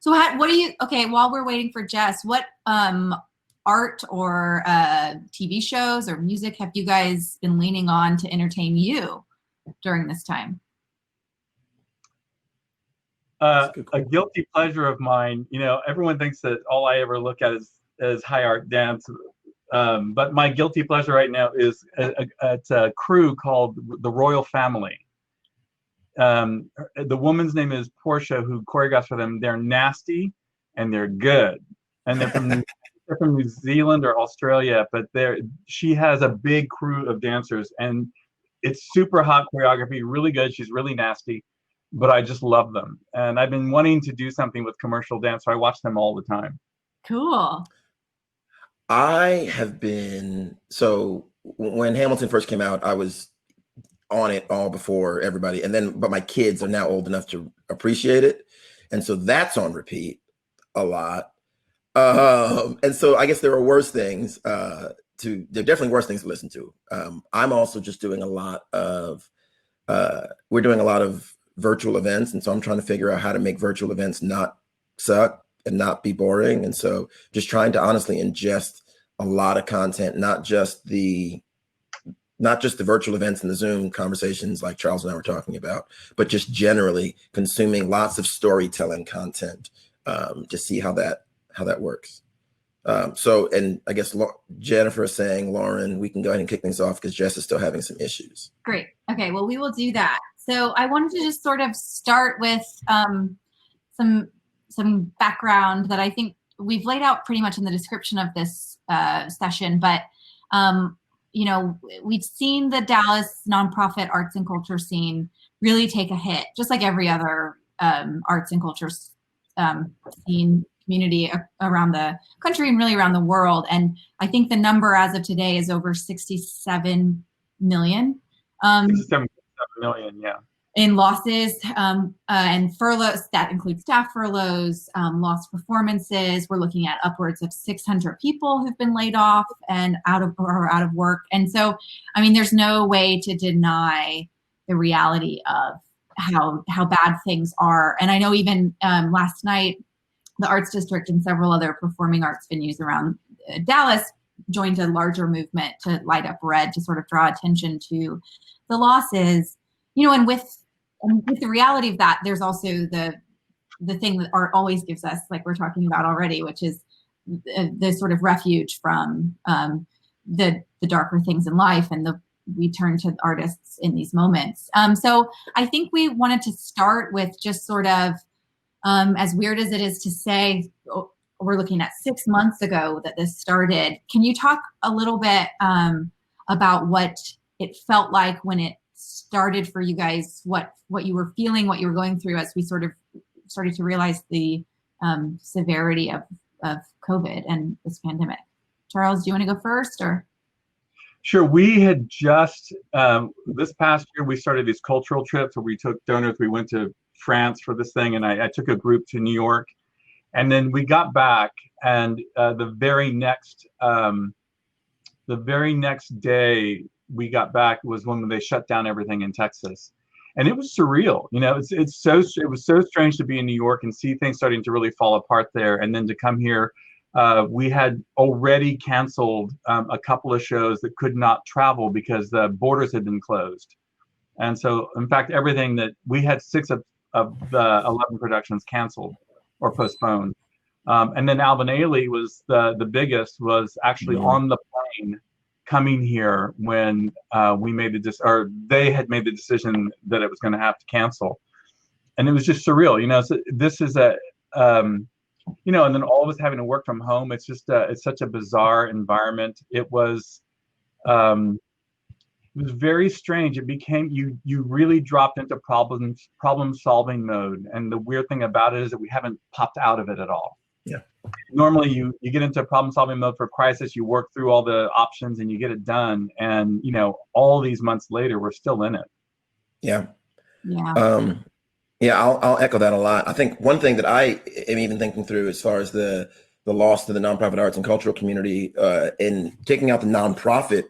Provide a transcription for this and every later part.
So what do you, okay, while we're waiting for Jess, what art or TV shows or music have you guys been leaning on to entertain you during this time? A guilty pleasure of mine, everyone thinks that all I ever look at is high art dance. But my guilty pleasure right now is it's a crew called the Royal Family. The woman's name is Portia, who choreographs for them. They're nasty and they're good, and they're from New Zealand or Australia. But she has a big crew of dancers, and it's super hot choreography, really good. She's really nasty, but I just love them. And I've been wanting to do something with commercial dance, so I watch them all the time. Cool. I have been, so when Hamilton first came out, I was on it all before everybody. But my kids are now old enough to appreciate it. And so that's on repeat a lot. And so I guess there are worse things there are definitely worse things to listen to. I'm also just doing a lot of, we're doing a lot of virtual events. And so I'm trying to figure out how to make virtual events not suck and not be boring. And so just trying to honestly ingest a lot of content, not just the virtual events and the Zoom conversations like Charles and I were talking about, but just generally consuming lots of storytelling content to see how that works. And I guess Jennifer is saying, Lauren, we can go ahead and kick things off because Jess is still having some issues. Great. Okay, well, we will do that. So I wanted to just sort of start with some background that I think we've laid out pretty much in the description of this session, but we've seen the Dallas nonprofit arts and culture scene really take a hit, just like every other arts and culture scene community around the country and really around the world. And I think the number as of today is over 67 million. 67 million, yeah. In losses and furloughs, that includes staff furloughs, lost performances. We're looking at upwards of 600 people who've been laid off and out of work. And so, I mean, there's no way to deny the reality of how bad things are. And I know even last night, the Arts District and several other performing arts venues around Dallas joined a larger movement to light up red to sort of draw attention to the losses. And with the reality of that, there's also the thing that art always gives us, like we're talking about already, which is the sort of refuge from the darker things in life, and we turn to artists in these moments. So I think we wanted to start with just sort of, as weird as it is to say, we're looking at 6 months ago that this started. Can you talk a little bit about what it felt like when it started for you guys, what you were feeling, what you were going through as we sort of started to realize the severity of COVID and this pandemic? Charles, do you want to go first, or? Sure. We had just, this past year, we started these cultural trips where we took donors. We went to France for this thing, and I took a group to New York. And then we got back, and the very next day we got back was when they shut down everything in Texas. And it was surreal. It was so strange to be in New York and see things starting to really fall apart there. And then to come here, we had already canceled a couple of shows that could not travel because the borders had been closed. And so, in fact, everything that we had, 6 of the 11 productions canceled or postponed. And then Alvin Ailey was the biggest, was actually on the plane coming here when they had made the decision that it was going to have to cancel. And it was just surreal, so this is and then all of us having to work from home. It's just it's such a bizarre environment. It was very strange. It became, you really dropped into problem solving mode. And the weird thing about it is that we haven't popped out of it at all. Yeah. Normally you get into problem solving mode for crisis, you work through all the options and you get it done. And, all these months later, we're still in it. Yeah. Yeah. I'll echo that a lot. I think one thing that I am even thinking through as far as the loss to the nonprofit arts and cultural community, in taking out the nonprofit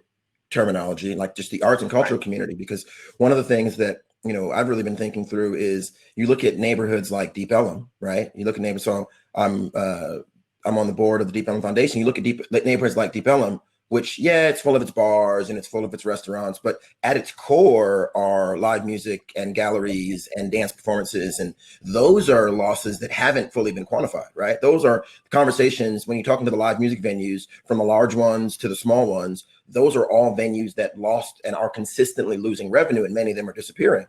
terminology, like just the arts and cultural community, because one of the things that I've really been thinking through is you look at neighborhoods like Deep Ellum, right? You look at neighborhoods. So I'm on the board of the Deep Ellum Foundation. You look at neighborhoods like Deep Ellum, which, yeah, it's full of its bars and it's full of its restaurants, but at its core are live music and galleries and dance performances. And those are losses that haven't fully been quantified, right? Those are conversations when you're talking to the live music venues, from the large ones to the small ones. Those are all venues that lost and are consistently losing revenue, and many of them are disappearing.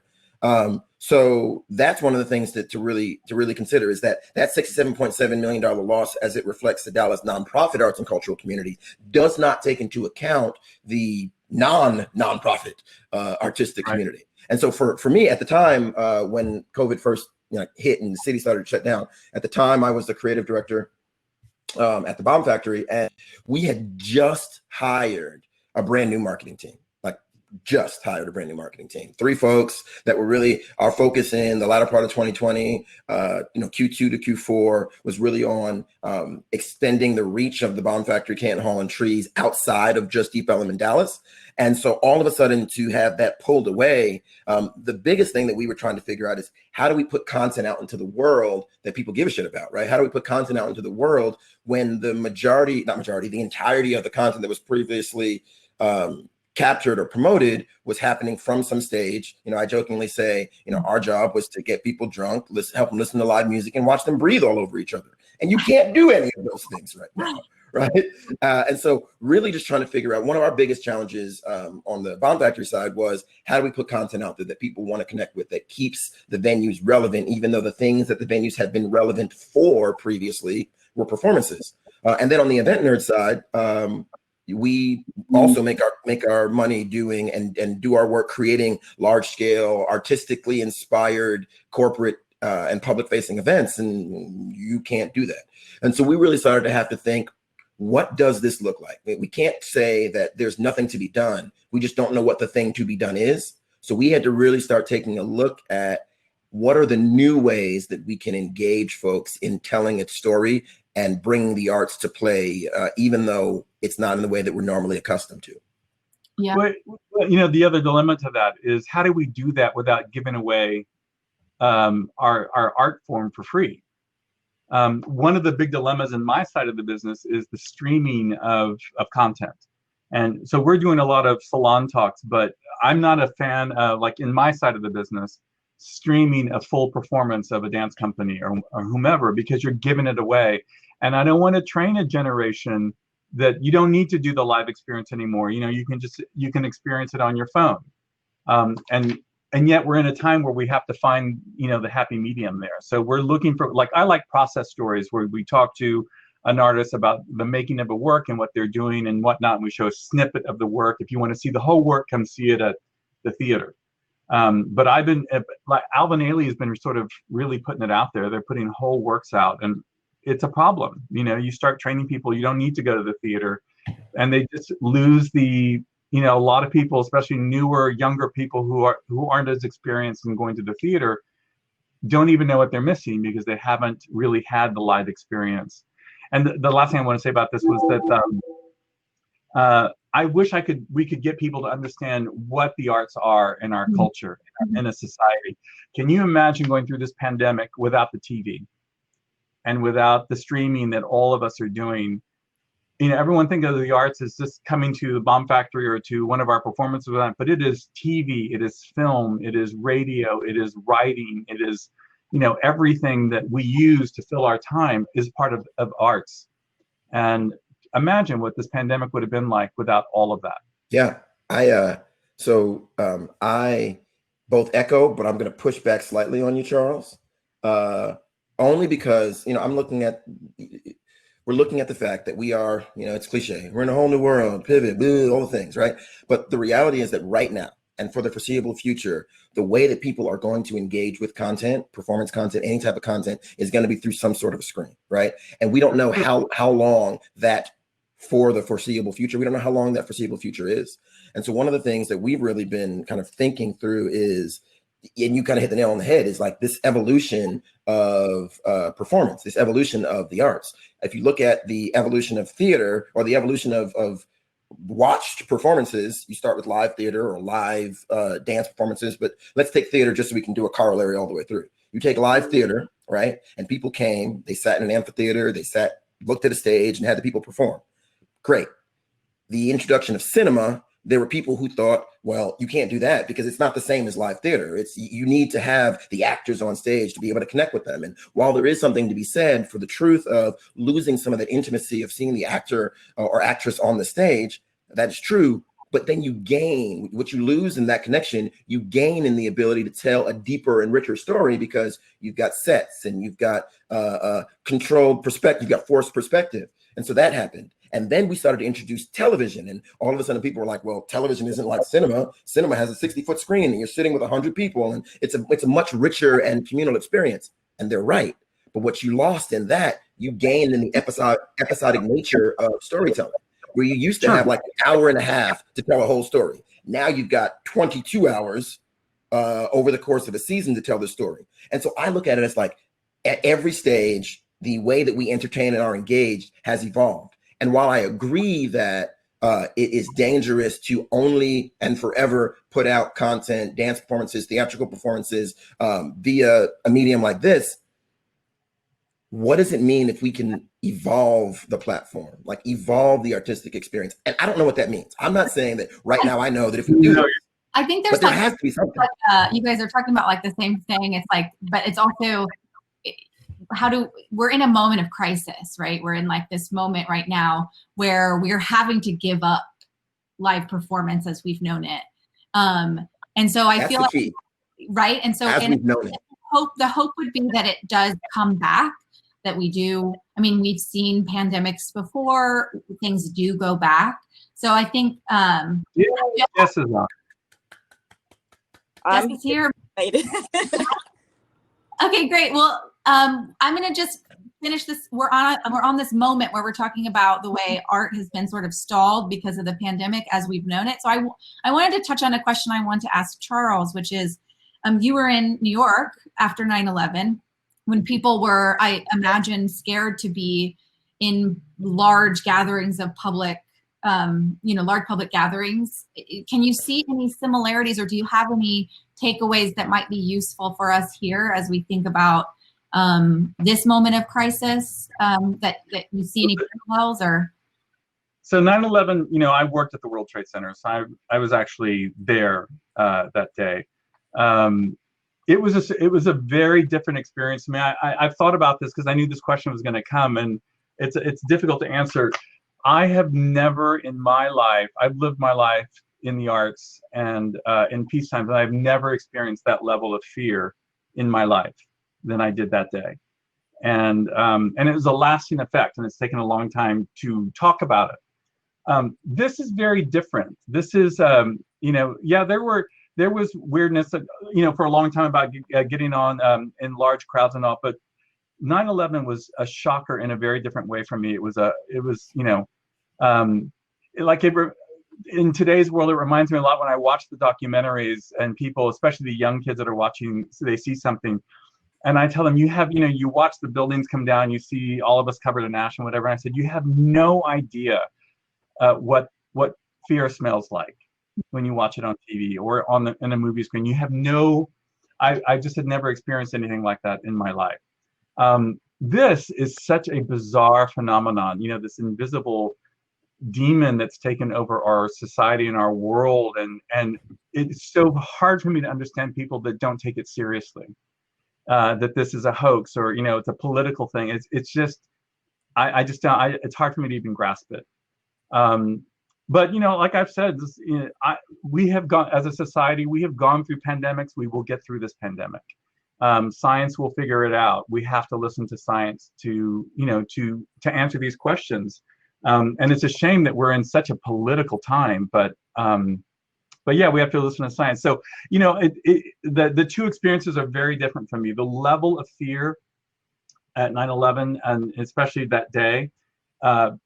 So that's one of the things to really consider, is that $67.7 million loss, as it reflects the Dallas nonprofit arts and cultural community, does not take into account the nonprofit artistic community. And so for me at the time, when COVID first hit and the city started to shut down, at the time I was the creative director at the Bomb Factory, and we had just hired a brand new marketing team. Just hired a brand new marketing team. 3 folks that were really our focus in the latter part of 2020, Q2 to Q4 was really on extending the reach of the Bomb Factory, Canton Hall, and Trees outside of just Deep Ellum in Dallas. And so all of a sudden, to have that pulled away, the biggest thing that we were trying to figure out is, how do we put content out into the world that people give a shit about, right? How do we put content out into the world when the entirety of the content that was previously captured or promoted was happening from some stage? I jokingly say, our job was to get people drunk, help them listen to live music, and watch them breathe all over each other. And you can't do any of those things right now, right? And so really just trying to figure out, one of our biggest challenges on the Bomb Factory side was, how do we put content out there that people want to connect with, that keeps the venues relevant, even though the things that the venues had been relevant for previously were performances. And then on the Event Nerd side, we also make our money doing and do our work creating large scale, artistically inspired corporate and public facing events. And you can't do that. And so we really started to have to think, what does this look like? We can't say that there's nothing to be done. We just don't know what the thing to be done is. So we had to really start taking a look at, what are the new ways that we can engage folks in telling its story and bringing the arts to play, even though it's not in the way that we're normally accustomed to. Yeah. But, the other dilemma to that is, how do we do that without giving away our art form for free? One of the big dilemmas in my side of the business is the streaming of content. And so we're doing a lot of salon talks, but I'm not a fan of, like in my side of the business, streaming a full performance of a dance company or whomever, because you're giving it away. And I don't want to train a generation that you don't need to do the live experience anymore. You can experience it on your phone. And yet we're in a time where we have to find, the happy medium there. So we're looking for, I like process stories where we talk to an artist about the making of a work and what they're doing and whatnot. And we show a snippet of the work. If you want to see the whole work, come see it at the theater. But I've been, Alvin Ailey has been sort of really putting it out there. They're putting whole works out, and it's a problem. You start training people, you don't need to go to the theater, and they just lose the, a lot of people, especially newer, younger people who aren't as experienced in going to the theater, don't even know what they're missing because they haven't really had the live experience. And the last thing I want to say about this was that I wish we could get people to understand what the arts are in our culture, in a society. Can you imagine going through this pandemic without the TV and without the streaming that all of us are doing? Everyone thinks of the arts as just coming to the Bomb Factory or to one of our performance events, but it is TV, it is film, it is radio, it is writing, it is, everything that we use to fill our time is part of arts. And imagine what this pandemic would have been like without all of that. Yeah, I both echo, but I'm going to push back slightly on you, Charles, only because we're looking at the fact that we are, it's cliche, we're in a whole new world, pivot, all the things, right? But the reality is that right now, and for the foreseeable future, the way that people are going to engage with content, performance content, any type of content, is going to be through some sort of a screen, right? And we don't know how long that, for the foreseeable future, we don't know how long that foreseeable future is. And so one of the things that we've really been kind of thinking through is, and you kind of hit the nail on the head, is like this evolution of performance, this evolution of the arts. If you look at the evolution of theater, or the evolution of watched performances. You start with live theater or live dance performances, but let's take theater just so we can do a corollary all the way through. You take live theater, right? And people came, they sat in an amphitheater, they sat, looked at a stage and had the people perform. Great. The introduction of cinema, there were people who thought, well, you can't do that because it's not the same as live theater. You need to have the actors on stage to be able to connect with them. And while there is something to be said for the truth of losing some of that intimacy of seeing the actor or actress on the stage, that is true. But then you gain what you lose in that connection, you gain in the ability to tell a deeper and richer story because you've got sets and you've got controlled perspective, you've got forced perspective. And so that happened. And then we started to introduce television. And all of a sudden people were like, well, television isn't like cinema. Cinema has a 60-foot screen and you're sitting with 100 people. And it's a much richer and communal experience. And they're right. But what you lost in that, you gained in the episodic nature of storytelling, where you used to have like an hour and a half to tell a whole story. Now you've got 22 hours over the course of a season to tell the story. And so I look at it as like at every stage, the way that we entertain and are engaged has evolved. And while I agree that it is dangerous to only and forever put out content, dance performances, theatrical performances via a medium like this, what does it mean if we can evolve the platform, like evolve the artistic experience? And I don't know what that means. I'm not saying that right now I know that if we do this, I think there's but there has to be something. You guys are talking about like the same thing. It's like, but it's also we're in a moment of crisis, right? We're in like this moment right now where we're having to give up live performance as we've known it. And so I feel like, right? And so the hope would be that it does come back, that we do. I mean, we've seen pandemics before, things do go back. So I think Jess is on. Jess is here. Okay, great. Well, I'm going to just finish this. We're on this moment where we're talking about the way art has been sort of stalled because of the pandemic as we've known it. So I wanted to touch on a question I want to ask Charles, which is, you were in New York after 9/11 when people were, I imagine, scared to be in large gatherings of public, large public gatherings. Can you see any similarities, or do you have any takeaways that might be useful for us here as we think about this moment of crisis, that you see any parallels? Or so 9/11, I worked at the World Trade Center, so I was actually there that day. It was a very different experience to me. I've thought about this because I knew this question was going to come, and it's difficult to answer. I have never in my life, I've lived my life in the arts and in peacetime, but I've never experienced that level of fear in my life than I did that day. And it was a lasting effect, and it's taken a long time to talk about it. This is very different. This is, there was weirdness, for a long time about getting on in large crowds and all, but 9/11 was a shocker in a very different way for me. In today's world, it reminds me a lot when I watch the documentaries and people, especially the young kids that are watching, so they see something. And I tell them, you watch the buildings come down, you see all of us covered in ash and whatever. And I said, you have no idea what fear smells like when you watch it on TV or in a movie screen. You have I just had never experienced anything like that in my life. This is such a bizarre phenomenon, this invisible demon that's taken over our society and our world. And it's so hard for me to understand people that don't take it seriously. That this is a hoax or, it's a political thing. It's just, it's hard for me to even grasp it. But, like I've said, we have gone, as a society, we have gone through pandemics. We will get through this pandemic. Science will figure it out. We have to listen to science to answer these questions. And it's a shame that we're in such a political time, but yeah, we have to listen to science. So, the two experiences are very different from me. The level of fear at 9/11, and especially that day,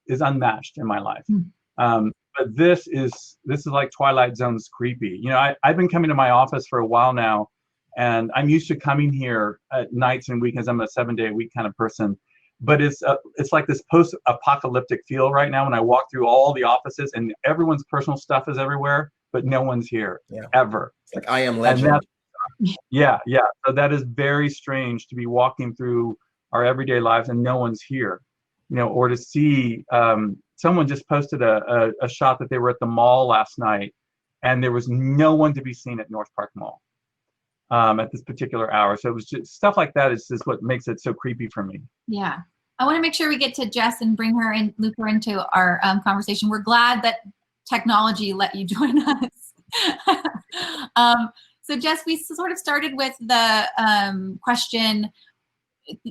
is unmatched in my life. But this is like Twilight Zone's creepy. I've been coming to my office for a while now, and I'm used to coming here at nights and weekends. I'm a 7-day-a-week kind of person. but it's like this post-apocalyptic feel right now when I walk through all the offices and everyone's personal stuff is everywhere, but no one's here ever. It's like I Am And Legend. yeah. So that is very strange to be walking through our everyday lives and no one's here, or to see someone just posted a shot that they were at the mall last night and there was no one to be seen at North Park Mall at this particular hour. So it was just stuff like that is just what makes it so creepy for me. Yeah. I want to make sure we get to Jess and bring her in, loop her into our conversation. We're glad that technology let you join us. So Jess, we sort of started with the question,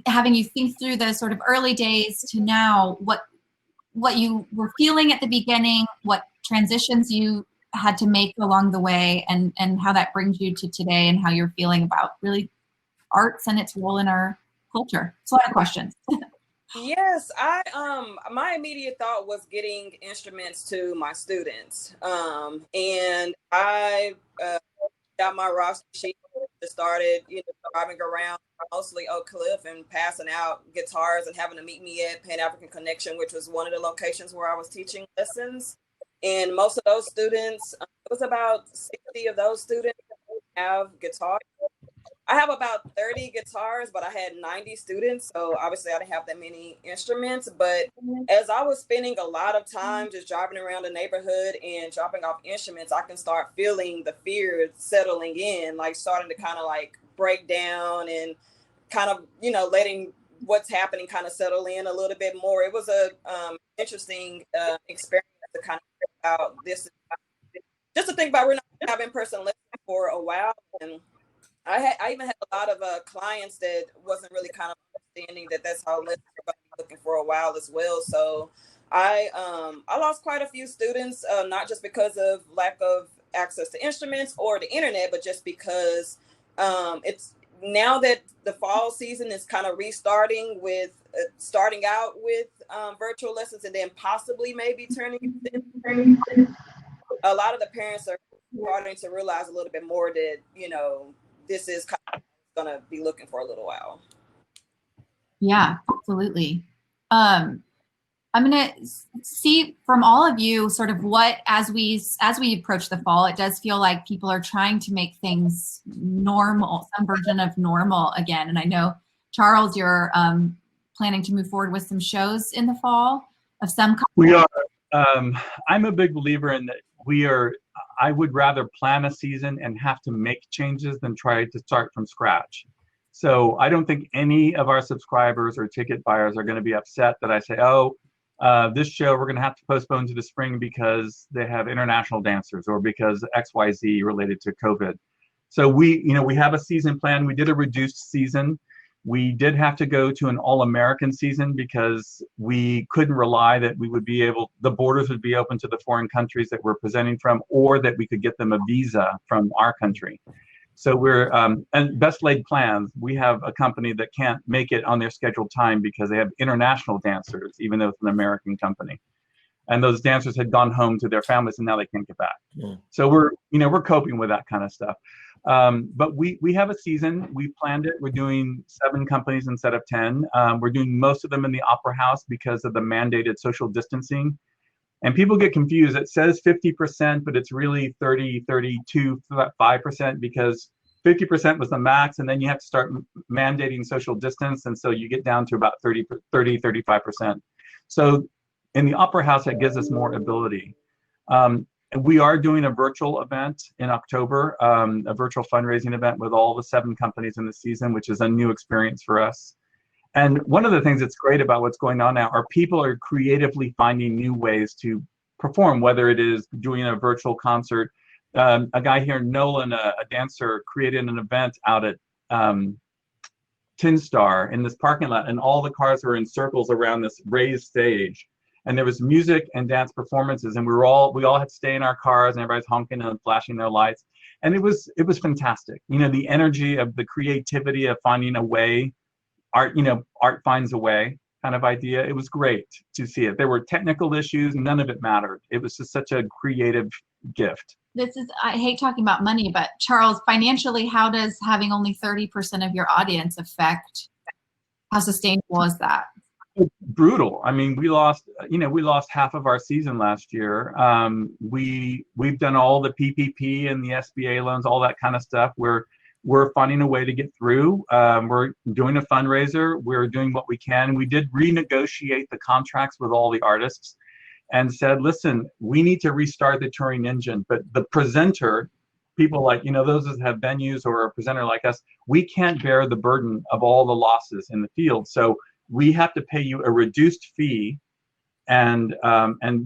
having you think through the sort of early days to now, what you were feeling at the beginning, what transitions you had to make along the way, and how that brings you to today, and how you're feeling about really arts and its role in our culture. It's a lot of questions. Yes, my immediate thought was getting instruments to my students. And I got my roster sheet, started, driving around mostly Oak Cliff and passing out guitars and having to meet me at Pan African Connection, which was one of the locations where I was teaching lessons. And most of those students, it was about 60 of those students have guitars. I have about 30 guitars, but I had 90 students. So obviously I didn't have that many instruments. But as I was spending a lot of time just driving around the neighborhood and dropping off instruments, I can start feeling the fear settling in, like starting to kind of like break down and kind of, letting what's happening kind of settle in a little bit more. It was a interesting experience to kind of figure out this. Just to think about, we're not having in-person lessons for a while. And I even had a lot of clients that wasn't really kind of understanding that that's how lessons are going to be looking for a while as well. So I lost quite a few students, not just because of lack of access to instruments or the internet, but just because it's now that the fall season is kind of restarting with starting out with virtual lessons and then possibly maybe turning. A lot of the parents are starting to realize a little bit more that, this is kind of going to be looking for a little while. Yeah, absolutely. I'm going to see from all of you sort of what, as we approach the fall, it does feel like people are trying to make things normal, some version of normal again. And I know, Charles, you're planning to move forward with some shows in the fall of some kind. We are. I'm a big believer in that I would rather plan a season and have to make changes than try to start from scratch. So I don't think any of our subscribers or ticket buyers are going to be upset that I say, this show we're going to have to postpone to the spring because they have international dancers or because XYZ related to COVID. So we have a season plan. We did a reduced season. We did have to go to an all-American season because we couldn't rely that the borders would be open to the foreign countries that we're presenting from, or that we could get them a visa from our country. So we're, and best laid plans, we have a company that can't make it on their scheduled time because they have international dancers, even though it's an American company. And those dancers had gone home to their families and now they can't get back. Yeah. So we're coping with that kind of stuff. But we have a season. We planned it. We're doing 7 companies instead of 10. We're doing most of them in the Opera House because of the mandated social distancing. And people get confused. It says 50%, but it's really 30, 32, 5% because 50% was the max. And then you have to start mandating social distance. And so you get down to about 30, 35%. So in the Opera House, that gives us more ability. We are doing a virtual event in October, a virtual fundraising event with all the 7 companies in the season, which is a new experience for us. And one of the things that's great about what's going on now are people are creatively finding new ways to perform, whether it is doing a virtual concert. A guy here, Nolan, a dancer, created an event out at Tin Star in this parking lot, and all the cars were in circles around this raised stage. And there was music and dance performances, and we all had to stay in our cars, and everybody's honking and flashing their lights. And it was fantastic. The energy of the creativity of finding a way, art finds a way kind of idea. It was great to see it. There were technical issues, none of it mattered. It was just such a creative gift. I hate talking about money, but Charles, financially, how does having only 30% of your audience affect, how sustainable is that? brutal. I mean, we lost half of our season last year. We've done all the PPP and the SBA loans, all that kind of stuff. We're finding a way to get through. We're doing a fundraiser. We're doing what we can. We did renegotiate the contracts with all the artists and said, listen, we need to restart the touring engine. But the presenter, people like, those that have venues or a presenter like us, we can't bear the burden of all the losses in the field. So we have to pay you a reduced fee, and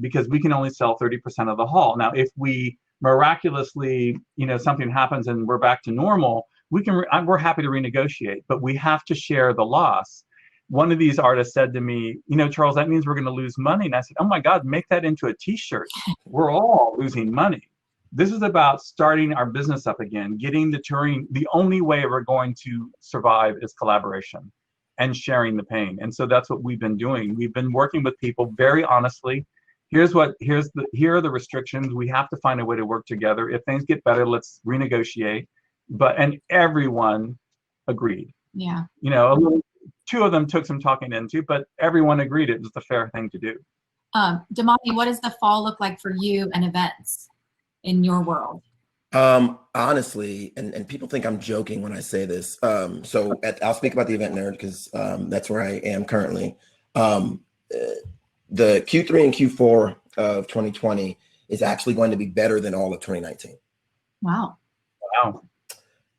because we can only sell 30% of the hall. Now, if we miraculously, something happens and we're back to normal, we're happy to renegotiate, but we have to share the loss. One of these artists said to me, Charles, that means we're going to lose money. And I said, oh my God, make that into a t-shirt. We're all losing money. This is about starting our business up again, getting the touring. The only way we're going to survive is collaboration and sharing the pain. And so that's what we've been doing. We've been working with people very honestly. Here are the restrictions. We have to find a way to work together. If things get better, let's renegotiate. And everyone agreed. Yeah. Two of them took some talking into, but everyone agreed it was the fair thing to do. Damani, what does the fall look like for you and events in your world? Honestly, and people think I'm joking when I say this. I'll speak about the Event Nerd because that's where I am currently. The Q3 and Q4 of 2020 is actually going to be better than all of 2019. Wow.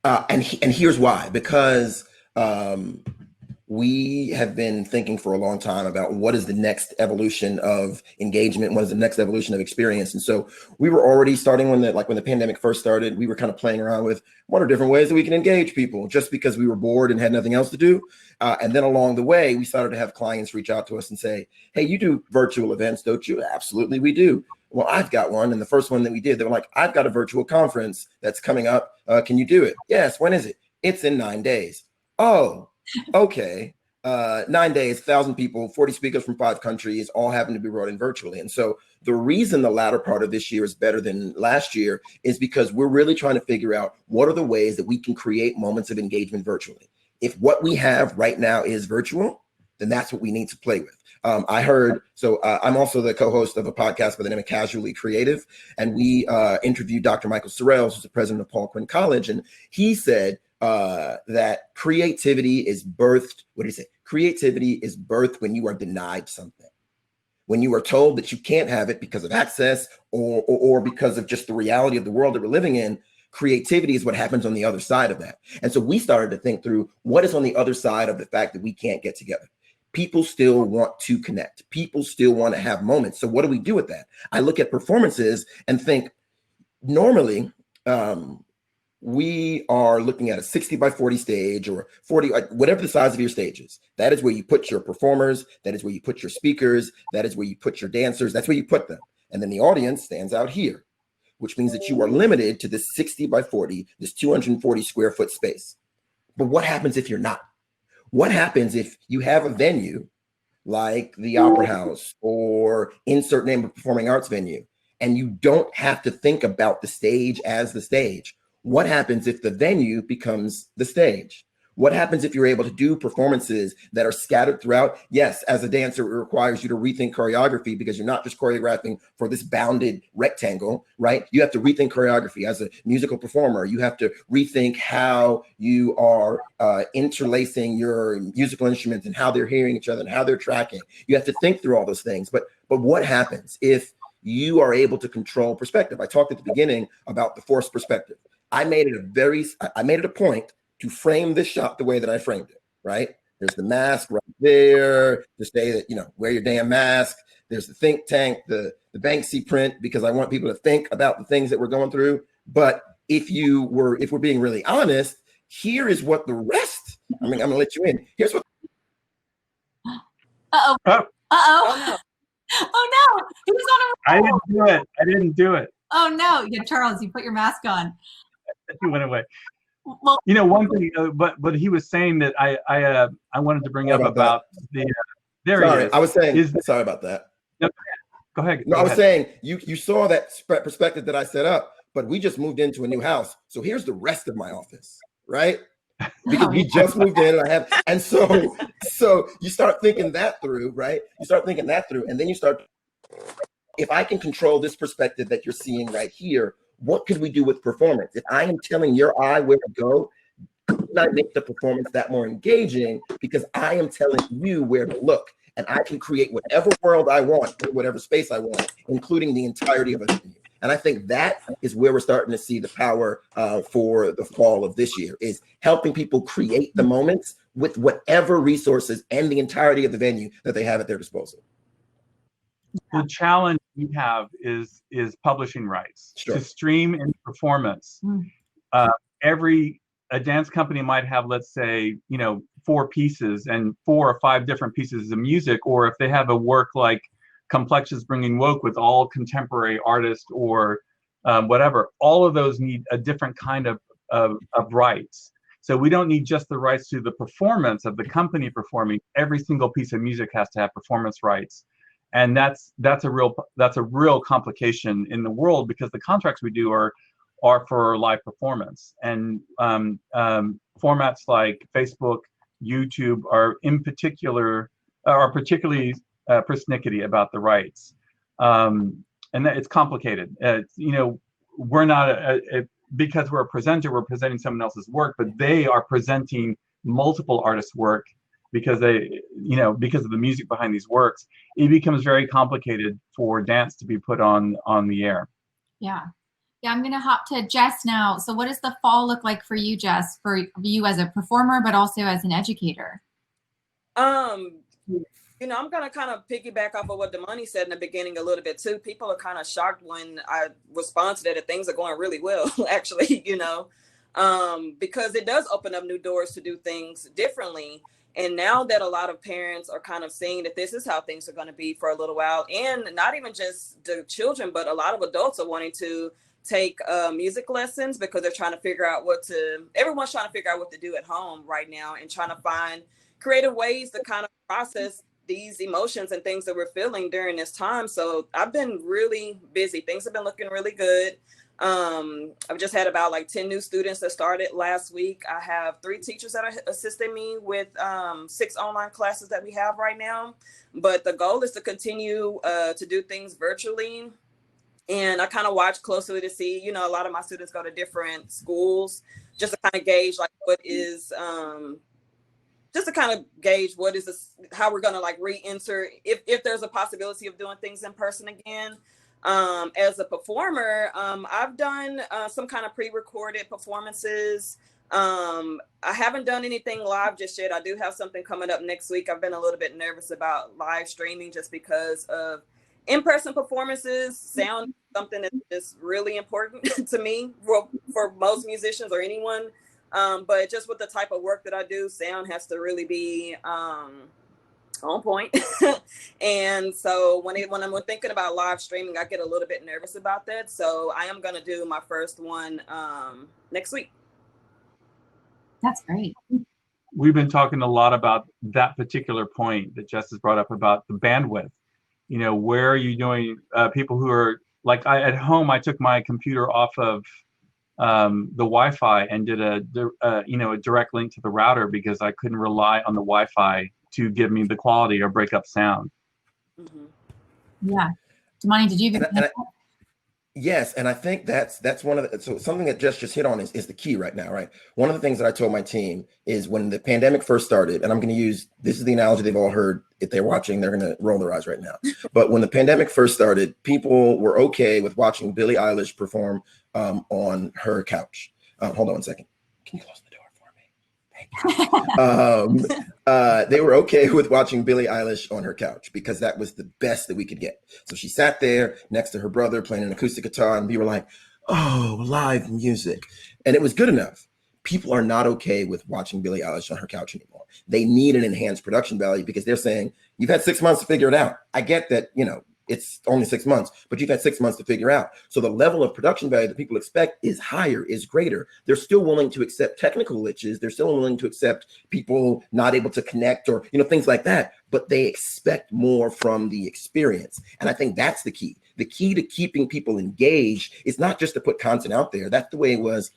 And here's why, because we have been thinking for a long time about what is the next evolution of engagement, what is the next evolution of experience. And so we were already starting when the pandemic first started, we were kind of playing around with what are different ways that we can engage people just because we were bored and had nothing else to do. And then along the way, we started to have clients reach out to us and say, hey, you do virtual events, don't you? Absolutely, we do. Well, I've got one. And the first one that we did, they were like, I've got a virtual conference that's coming up. Can you do it? Yes. When is it? It's in 9 days. Oh, okay. 9 days, 1,000 people, 40 speakers from 5 countries, all happen to be brought in virtually. And so the reason the latter part of this year is better than last year is because we're really trying to figure out what are the ways that we can create moments of engagement virtually. If what we have right now is virtual, then that's what we need to play with. I'm also the co-host of a podcast by the name of Casually Creative, and we interviewed Dr. Michael Sorrells, who's the president of Paul Quinn College, and he said that creativity is birthed. What did he say? Creativity is birthed when you are denied something, when you are told that you can't have it because of access or because of just the reality of the world that we're living in. Creativity is what happens on the other side of that. And so we started to think through what is on the other side of the fact that we can't get together. People still want to connect. People still want to have moments. So what do we do with that? I look at performances and think normally we are looking at a 60 by 40 stage or 40, whatever the size of your stage is. That is where you put your performers. That is where you put your speakers. That is where you put your dancers. That's where you put them. And then the audience stands out here, which means that you are limited to this 60 by 40, this 240 square foot space. But what happens if you're not? What happens if you have a venue like the Opera House or insert name of performing arts venue, and you don't have to think about the stage as the stage? What happens if the venue becomes the stage? What happens if you're able to do performances that are scattered throughout? Yes, as a dancer, it requires you to rethink choreography because you're not just choreographing for this bounded rectangle, right? You have to rethink choreography. As a musical performer, you have to rethink how you are interlacing your musical instruments and how they're hearing each other and how they're tracking. You have to think through all those things. But what happens if you are able to control perspective? I talked at the beginning about the forced perspective. I made it a point to frame this shot the way that I framed it, right? There's the mask right there to say that, wear your damn mask. There's the think tank, the Banksy print, because I want people to think about the things that we're going through. But if we're being really honest, here is what the rest, I'm going to let you in. Here's what. Uh-oh. Uh-oh. Oh, no. Oh no, he was on a roll. I didn't do it. Oh no, Charles, you put your mask on. He went away. Well, one thing, but he was saying that I wanted to bring up about the. Sorry, I was saying. Sorry about that. No, go ahead. No, I was saying you saw that perspective that I set up, but we just moved into a new house, so here's the rest of my office, right? because we just moved in, and so you start thinking that through, right? You start thinking that through, and then you start, if I can control this perspective that you're seeing right here, what could we do with performance? If I am telling your eye where to go, could I make the performance that more engaging because I am telling you where to look, and I can create whatever world I want, whatever space I want, including the entirety of a venue. And I think that is where we're starting to see the power for the fall of this year, is helping people create the moments with whatever resources and the entirety of the venue that they have at their disposal. The challenge we have is publishing rights. Sure. To stream any performance. A dance company might have, let's say, 4 pieces and 4 or 5 different pieces of music, or if they have a work like Complexions Bringing Woke with all contemporary artists or whatever, all of those need a different kind of rights. So we don't need just the rights to the performance of the company performing. Every single piece of music has to have performance rights, and that's a real complication in the world, because the contracts we do are for live performance, and formats like Facebook, YouTube are particularly persnickety about the rights, and that it's complicated. We're not because we're a presenter, we're presenting someone else's work, but they are presenting multiple artists' work because because of the music behind these works. It becomes very complicated for dance to be put on the air. Yeah, I'm going to hop to Jess now. So what does the fall look like for you, Jess, for you as a performer, but also as an educator? I'm going to kind of piggyback off of what Damani said in the beginning a little bit too. People are kind of shocked when I respond to that things are going really well, actually, because it does open up new doors to do things differently. And now that a lot of parents are kind of seeing that this is how things are going to be for a little while, and not even just the children, but a lot of adults are wanting to take music lessons because they're trying to figure out everyone's trying to figure out what to do at home right now, and trying to find creative ways to kind of process these emotions and things that we're feeling during this time. So I've been really busy. Things have been looking really good. I've just had about 10 new students that started last week. I have 3 teachers that are assisting me with 6 online classes that we have right now. But the goal is to continue to do things virtually. And I kind of watch closely to see, a lot of my students go to different schools, just to kind of gauge what is, how we're going to re-enter if there's a possibility of doing things in person again. As a performer, I've done some kind of pre-recorded performances. I haven't done anything live just yet. I do have something coming up next week. I've been a little bit nervous about live streaming just because of in-person performances. Sound is something that is really important to me for most musicians or anyone. But just with the type of work that I do, sound has to really be on point. And so when I'm thinking about live streaming, I get a little bit nervous about that. So I am going to do my first one next week. That's great. We've been talking a lot about that particular point that Jess has brought up about the bandwidth. Where are you doing? People who are at home, I took my computer off of the Wi-Fi and did a direct link to the router because I couldn't rely on the Wi-Fi to give me the quality or break up sound. Mm-hmm. Yeah. Damani, did you? Yes, and I think that's one of so something that Jess just hit on is the key right now, right? One of the things that I told my team is when the pandemic first started, and I'm going to use, this is the analogy they've all heard. If they're watching, they're going to roll their eyes right now. But when the pandemic first started, people were okay with watching Billie Eilish perform on her couch. Hold on one second. Can you close the door for me? They were okay with watching Billie Eilish on her couch because that was the best that we could get. So she sat there next to her brother playing an acoustic guitar, and we were like, oh, live music. And it was good enough. People are not okay with watching Billie Eilish on her couch anymore. They need an enhanced production value because they're saying, you've had 6 months to figure it out. I get that, it's only 6 months, but you've had 6 months to figure out. So the level of production value that people expect is higher, is greater. They're still willing to accept technical glitches. They're still willing to accept people not able to connect or, things like that, but they expect more from the experience. And I think that's the key. The key to keeping people engaged is not just to put content out there. That's the way it was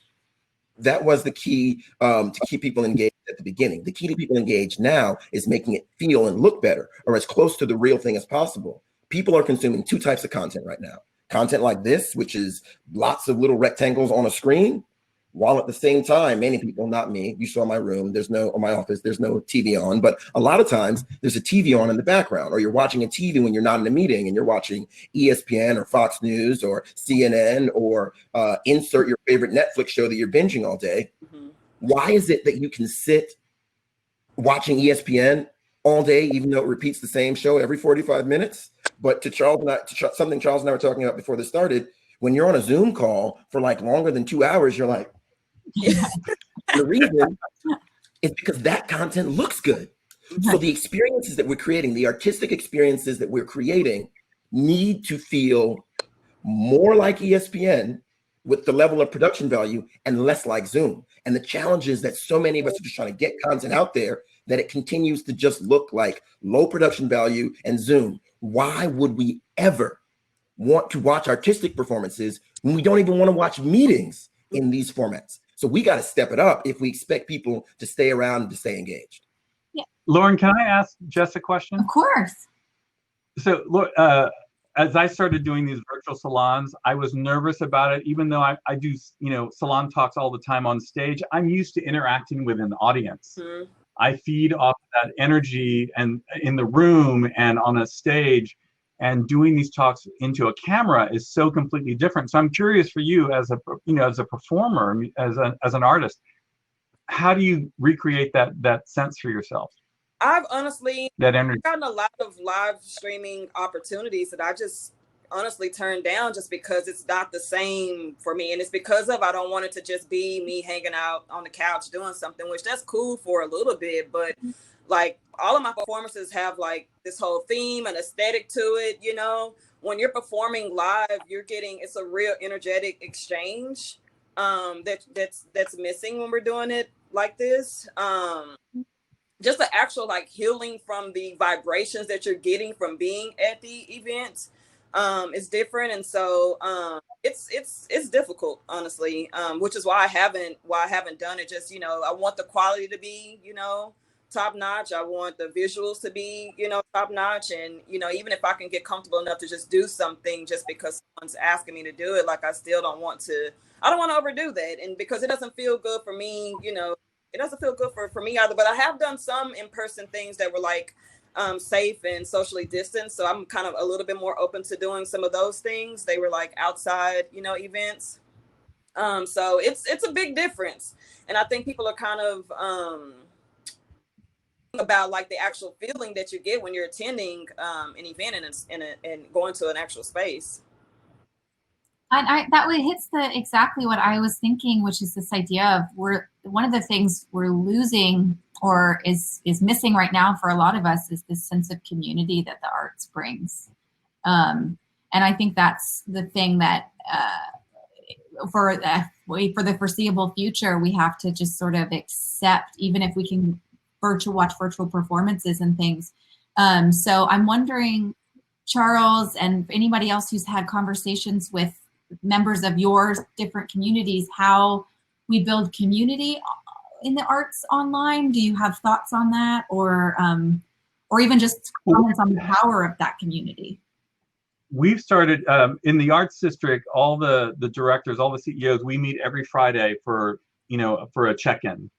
That was the key to keep people engaged at the beginning. The key to people engaged now is making it feel and look better, or as close to the real thing as possible. People are consuming two types of content right now. Content like this, which is lots of little rectangles on a screen, while at the same time, many people, not me, you saw my room, or my office, there's no TV on, but a lot of times there's a TV on in the background, or you're watching a TV when you're not in a meeting and you're watching ESPN or Fox News or CNN, or insert your favorite Netflix show that you're binging all day. Mm-hmm. Why is it that you can sit watching ESPN all day, even though it repeats the same show every 45 minutes? But something Charles and I were talking about before this started, when you're on a Zoom call for like longer than 2 hours, you're like, the reason is because that content looks good. So the experiences that we're creating, the artistic experiences that we're creating, need to feel more like ESPN with the level of production value and less like Zoom. And the challenge is that so many of us are just trying to get content out there that it continues to just look like low production value and Zoom. Why would we ever want to watch artistic performances when we don't even want to watch meetings in these formats? So we got to step it up if we expect people to stay around and to stay engaged. Yeah. Lauren, can I ask Jess a question? Of course. So look, as I started doing these virtual salons, I was nervous about it, even though I do, salon talks all the time on stage. I'm used to interacting with an audience. Mm-hmm. I feed off that energy and in the room and on a stage. And doing these talks into a camera is so completely different. So I'm curious for you as a performer, as an artist, how do you recreate that sense for yourself? I've honestly that energy. gotten a lot of live streaming opportunities that I just honestly turned down just because it's not the same for me. And it's because I don't want it to just be me hanging out on the couch doing something, which that's cool for a little bit, but like all of my performances have like this whole theme and aesthetic to it. When you're performing live, it's a real energetic exchange that's missing when we're doing it like this. Just the actual like healing from the vibrations that you're getting from being at the event is different. And so it's difficult, honestly, which is why I haven't done it. Just, I want the quality to be, top notch. I want the visuals to be, top notch. And, even if I can get comfortable enough to just do something just because someone's asking me to do it, like I don't want to overdo that. And because it doesn't feel good for me, it doesn't feel good for me either. But I have done some in-person things that were like safe and socially distanced. So I'm kind of a little bit more open to doing some of those things. They were like outside, events. So it's a big difference. And I think people are kind of about like the actual feeling that you get when you're attending an event and going to an actual space. And that way hits exactly what I was thinking, which is this idea of one of the things we're losing or is missing right now for a lot of us is this sense of community that the arts brings. And I think that's the thing that for the foreseeable future, we have to just sort of accept, even if we can watch virtual performances and things. So I'm wondering, Charles, and anybody else who's had conversations with members of your different communities, how we build community in the arts online. Do you have thoughts on that, or even just comments on the power of that community? We've started in the arts district. All the directors, all the CEOs, we meet every Friday for a check-in.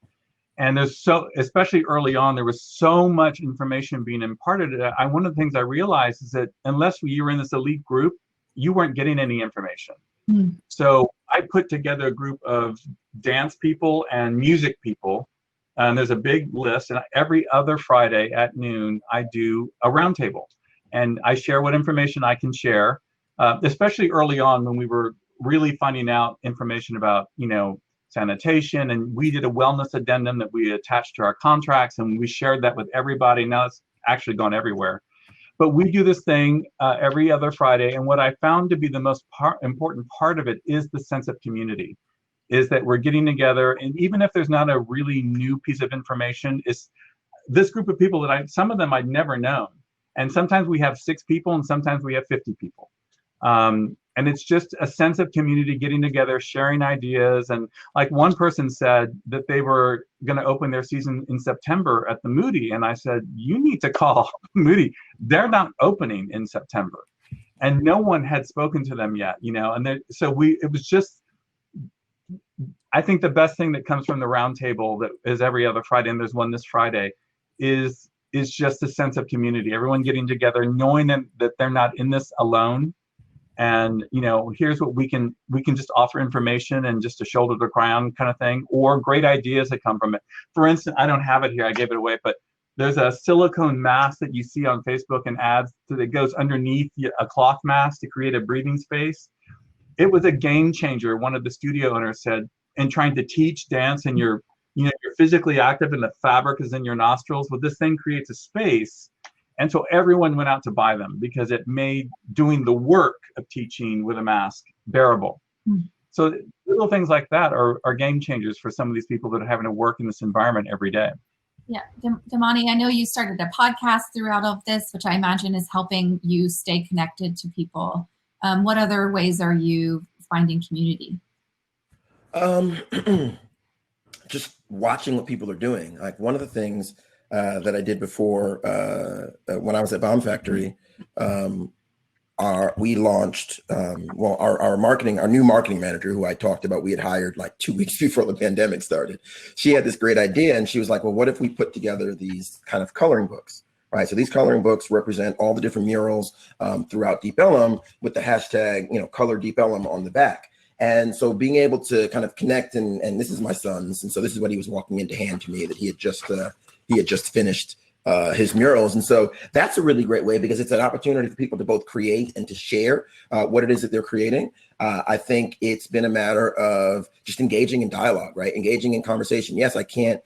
And especially early on, there was so much information being imparted. One of the things I realized is that unless you were in this elite group, you weren't getting any information. Mm. So I put together a group of dance people and music people. And there's a big list. And every other Friday at noon, I do a roundtable. And I share what information I can share, especially early on when we were really finding out information about, sanitation. And we did a wellness addendum that we attached to our contracts, and we shared that with everybody. Now it's actually gone everywhere. But we do this thing every other Friday. And what I found to be the most important part of it is the sense of community, is that we're getting together. And even if there's not a really new piece of information, it's this group of people that some of them I'd never known. And sometimes we have 6 people and sometimes we have 50 people. And it's just a sense of community, getting together, sharing ideas. And like one person said that they were going to open their season in September at the Moody. And I said, you need to call Moody. They're not opening in September. And no one had spoken to them yet, you know. And it was just, I think the best thing that comes from the roundtable that is every other Friday, and there's one this Friday, is just a sense of community. Everyone getting together, knowing that they're not in this alone. And, you know, here's what we can just offer information and just a shoulder to cry on kind of thing, or great ideas that come from it. For instance, I don't have it here, I gave it away, but there's a silicone mask that you see on Facebook and ads that goes underneath a cloth mask to create a breathing space. It was a game changer, one of the studio owners said, in trying to teach dance, and you're physically active and the fabric is in your nostrils. Well, this thing creates a space. And so everyone went out to buy them because it made doing the work of teaching with a mask bearable. Mm. So little things like that are game changers for some of these people that are having to work in this environment every day. Yeah, Damani, I know you started a podcast throughout all of this, which I imagine is helping you stay connected to people. What other ways are you finding community? Just watching what people are doing. Like one of the things that I did before when I was at Bomb Factory, we launched our new marketing manager, who I talked about, we had hired like 2 weeks before the pandemic started. She had this great idea, and she was like, well, what if we put together these kind of coloring books, right? So these coloring books represent all the different murals throughout Deep Ellum with the hashtag, color Deep Ellum on the back. And so being able to kind of connect, and this is my son's, and so this is what he was walking in to hand to me, that he had just finished his murals. And so that's a really great way, because it's an opportunity for people to both create and to share what it is that they're creating. I think it's been a matter of just engaging in dialogue, right? Engaging in conversation. Yes, I can't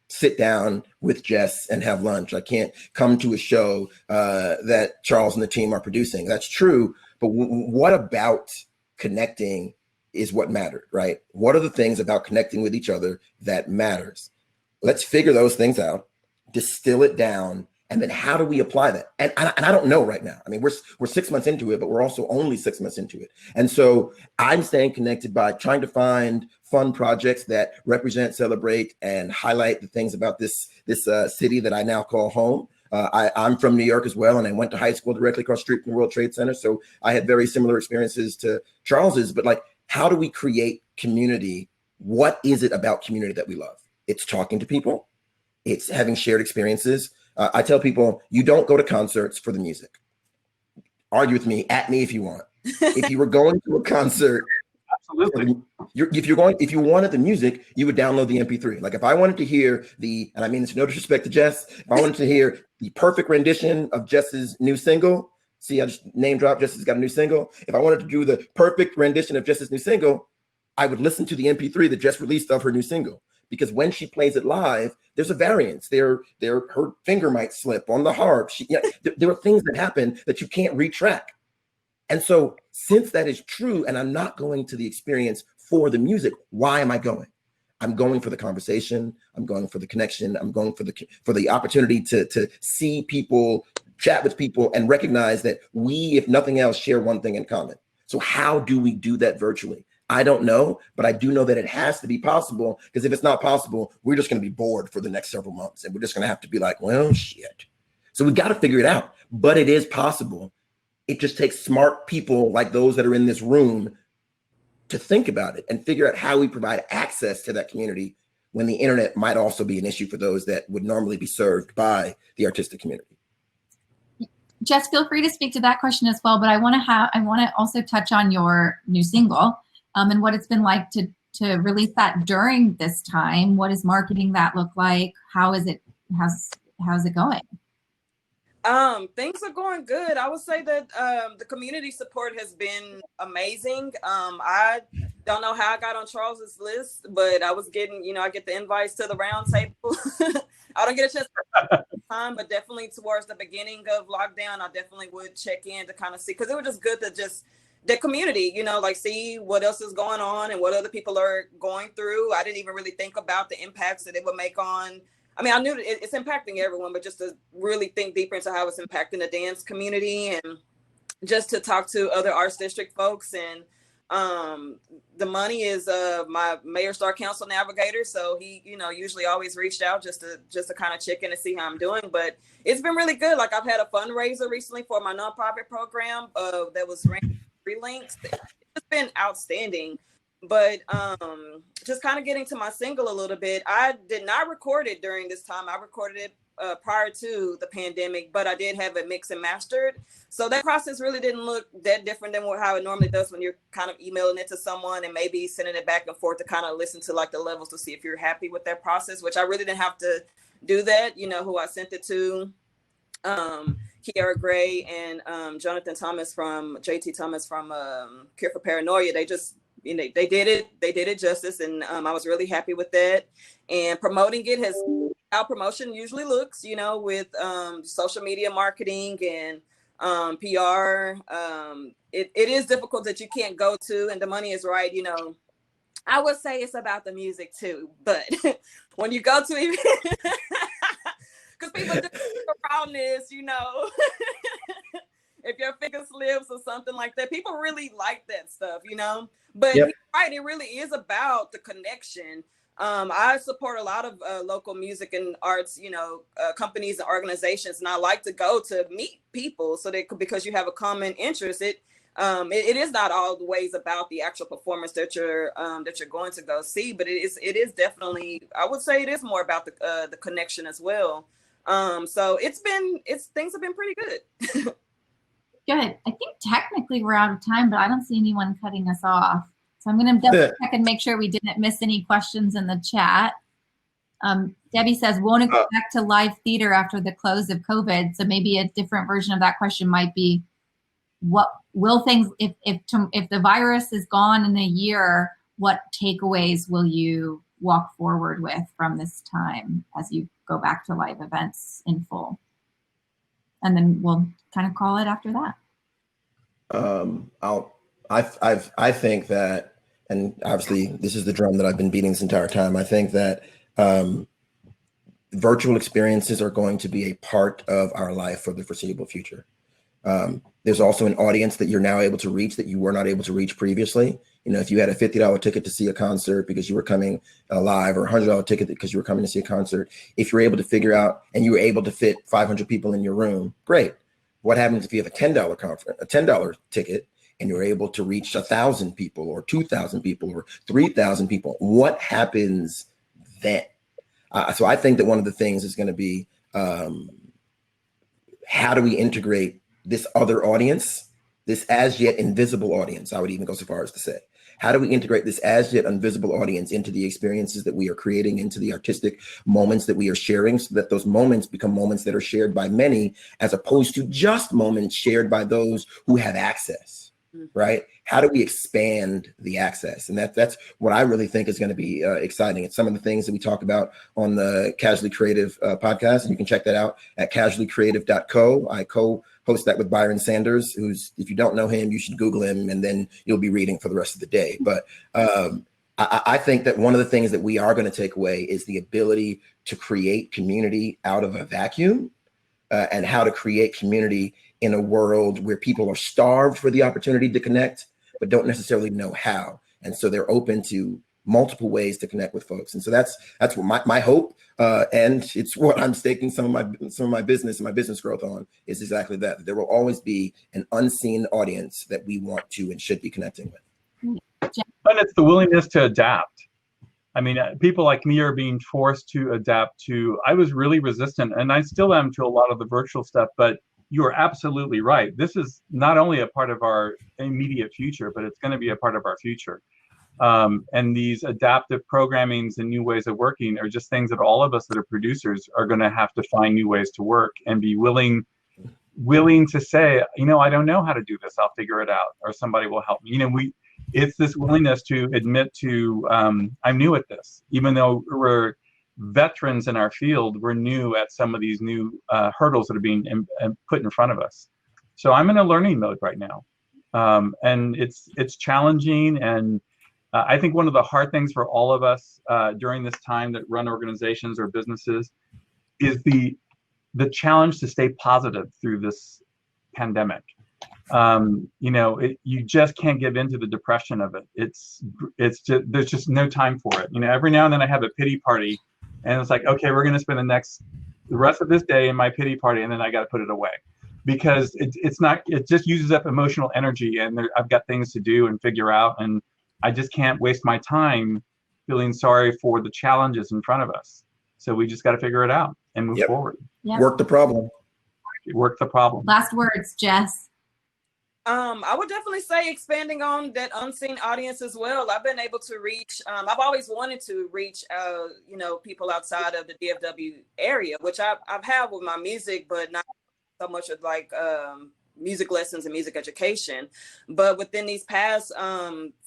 sit down with Jess and have lunch. I can't come to a show that Charles and the team are producing. That's true. But what about connecting is what mattered, right? What are the things about connecting with each other that matters? Let's figure those things out, distill it down, and then how do we apply that? And I don't know right now. I mean, we're 6 months into it, but we're also only 6 months into it. And so I'm staying connected by trying to find fun projects that represent, celebrate, and highlight the things about this city that I now call home. I'm from New York as well, and I went to high school directly across the street from the World Trade Center. So I had very similar experiences to Charles's, but like, how do we create community? What is it about community that we love? It's talking to people. It's having shared experiences. I tell people, you don't go to concerts for the music. Argue with me, at me if you want. If you were going to a concert, absolutely. If you wanted the music, you would download the MP3. Like if I wanted to hear and I mean this no disrespect to Jess, if I wanted to hear the perfect rendition of Jess's new single, see, I just name dropped, Jess's got a new single. If I wanted to do the perfect rendition of Jess's new single, I would listen to the MP3 that Jess released of her new single. Because when she plays it live, there's a variance. Her finger might slip on the harp. There are things that happen that you can't retrack. And so since that is true, and I'm not going to the experience for the music, why am I going? I'm going for the conversation. I'm going for the connection. I'm going for the opportunity to see people, chat with people, and recognize that we, if nothing else, share one thing in common. So how do we do that virtually? I don't know, but I do know that it has to be possible, because if it's not possible, we're just going to be bored for the next several months, and we're just going to have to be like, well, shit. So we got to figure it out, but it is possible. It just takes smart people like those that are in this room to think about it and figure out how we provide access to that community when the internet might also be an issue for those that would normally be served by the artistic community. Jess, feel free to speak to that question as well, but I want to also touch on your new single. And what it's been like to release that during this time. What does marketing that look like? How's it going? Things are going good. I would say that the community support has been amazing. I don't know how I got on Charles's list, but I was getting, I get the invites to the round table. I don't get a chance to time, but definitely towards the beginning of lockdown, I definitely would check in to kind of see, because it was just good to just the community, like see what else is going on and what other people are going through. I didn't even really think about the impacts that it would make on, I knew that it's impacting everyone, but just to really think deeper into how it's impacting the dance community and just to talk to other arts district folks. And the money is my Mayor Star Council navigator, so he, you know, usually always reached out just to kind of check in and see how I'm doing. But it's been really good. Like, I've had a fundraiser recently for my nonprofit program that was ranked 3 links. It's been outstanding. But just kind of getting to my single a little bit, I did not record it during this time. I recorded it prior to the pandemic, but I did have it mixed and mastered. So that process really didn't look that different than how it normally does when you're kind of emailing it to someone and maybe sending it back and forth to kind of listen to like the levels to see if you're happy with that process, which I really didn't have to do that. You know, who I sent it to, Kiara Gray and Jonathan Thomas from JT Thomas from Cure for Paranoia. They just, you know, they did it justice, and I was really happy with that. And promoting it has how promotion usually looks, you know, with social media marketing and PR. It is difficult that you can't go to, and the money is right, you know. I would say it's about the music too, but when you go to it, because people do around this, you know. If your finger slips or something like that, people really like that stuff, you know. But Yep. He's right, it really is about the connection. I support a lot of local music and arts, you know, companies and organizations, and I like to go to meet people so that because you have a common interest. It is not always about the actual performance that you're going to go see, but it is definitely, I would say it is more about the connection as well. So things have been pretty good. Good. I think technically we're out of time, but I don't see anyone cutting us off. So I'm going to double check and make sure we didn't miss any questions in the chat. Debbie says, won't it go back to live theater after the close of COVID? So maybe a different version of that question might be, what will things, if the virus is gone in a year, what takeaways will you walk forward with from this time as you go back to live events in full? And then we'll kind of call it after that. I think that, and obviously this is the drum that I've been beating this entire time. I think that virtual experiences are going to be a part of our life for the foreseeable future. There's also an audience that you're now able to reach that you were not able to reach previously. You know, if you had a $50 ticket to see a concert because you were coming live, or a $100 ticket because you were coming to see a concert, if you're able to figure out and you were able to fit 500 people in your room, great. What happens if you have a $10 ticket and you're able to reach 1,000 people or 2,000 people or 3,000 people? What happens then? So I think that one of the things is going to be, how do we integrate this other audience, this as yet invisible audience? I would even go so far as to say, how do we integrate this as yet invisible audience into the experiences that we are creating, into the artistic moments that we are sharing, so that those moments become moments that are shared by many, as opposed to just moments shared by those who have access, right? How do we expand the access? And that's what I really think is going to be exciting. It's some of the things that we talk about on the Casually Creative podcast, and you can check that out at casuallycreative.co. I co-host that with Byron Sanders, who's, if you don't know him, you should Google him, and then you'll be reading for the rest of the day. But I think that one of the things that we are going to take away is the ability to create community out of a vacuum, and how to create community in a world where people are starved for the opportunity to connect, but don't necessarily know how. And so they're open to multiple ways to connect with folks. And so that's what my hope, and it's what I'm staking some of my business and my business growth on, is exactly that. There will always be an unseen audience that we want to and should be connecting with. And it's the willingness to adapt. I mean, people like me are being forced to adapt to, I was really resistant, and I still am, to a lot of the virtual stuff, but you are absolutely right. This is not only a part of our immediate future, but it's going to be a part of our future. And these adaptive programmings and new ways of working are just things that all of us that are producers are going to have to find new ways to work, and be willing to say, you know, I don't know how to do this, I'll figure it out, or somebody will help me. You know, it's this willingness to admit to, I'm new at this. Even though we're veterans in our field, we're new at some of these new hurdles that are being put in front of us. So I'm in a learning mode right now. And it's challenging. And I think one of the hard things for all of us during this time that run organizations or businesses is the challenge to stay positive through this pandemic. you know, you just can't give into the depression of it. It's just, there's just no time for it. You know, every now and then I have a pity party, and it's like, okay, we're going to spend the rest of this day in my pity party, and then I got to put it away, because it's not, it just uses up emotional energy, and I've got things to do and figure out, and I just can't waste my time feeling sorry for the challenges in front of us. So we just got to figure it out and move forward. Yep. Work the problem. Work the problem. Last words, Jess. I would definitely say expanding on that unseen audience as well. I've been able to reach, I've always wanted to reach, you know, people outside of the DFW area, which I've had with my music, but not so much of like music lessons and music education. But within these past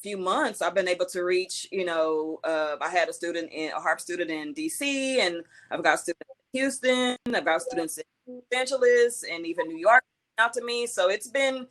few months, I've been able to reach, you know, I had a harp student in DC, and I've got students in Houston, I've got students in Los Angeles, and even New York out to me. So it's been,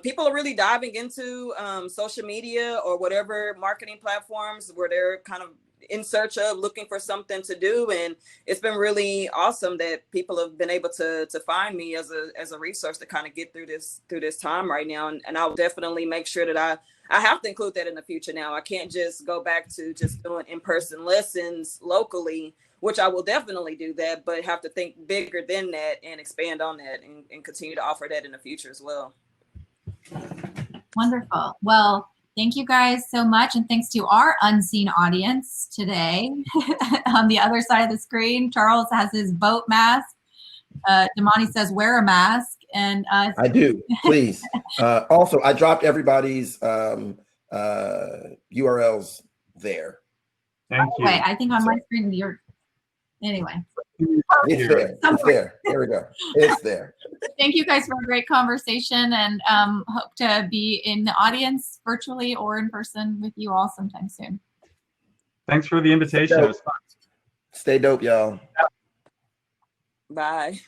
people are really diving into social media or whatever marketing platforms where they're kind of in search of looking for something to do. And it's been really awesome that people have been able to find me as a resource to kind of get through this time right now. And I'll definitely make sure that I have to include that in the future now. I can't just go back to just doing in-person lessons locally, which I will definitely do that, but have to think bigger than that and expand on that and continue to offer that in the future as well. Wonderful. Well, thank you guys so much. And thanks to our unseen audience today. On the other side of the screen, Charles has his boat mask. Damani says, wear a mask. And I do, please. Also, I dropped everybody's URLs there. Thank you. Wait, I think on my screen, anyway. It's there. It's there. There we go. It's there. Thank you guys for a great conversation, and hope to be in the audience virtually or in person with you all sometime soon. Thanks for the invitation. It was fun. Stay dope, y'all. Bye.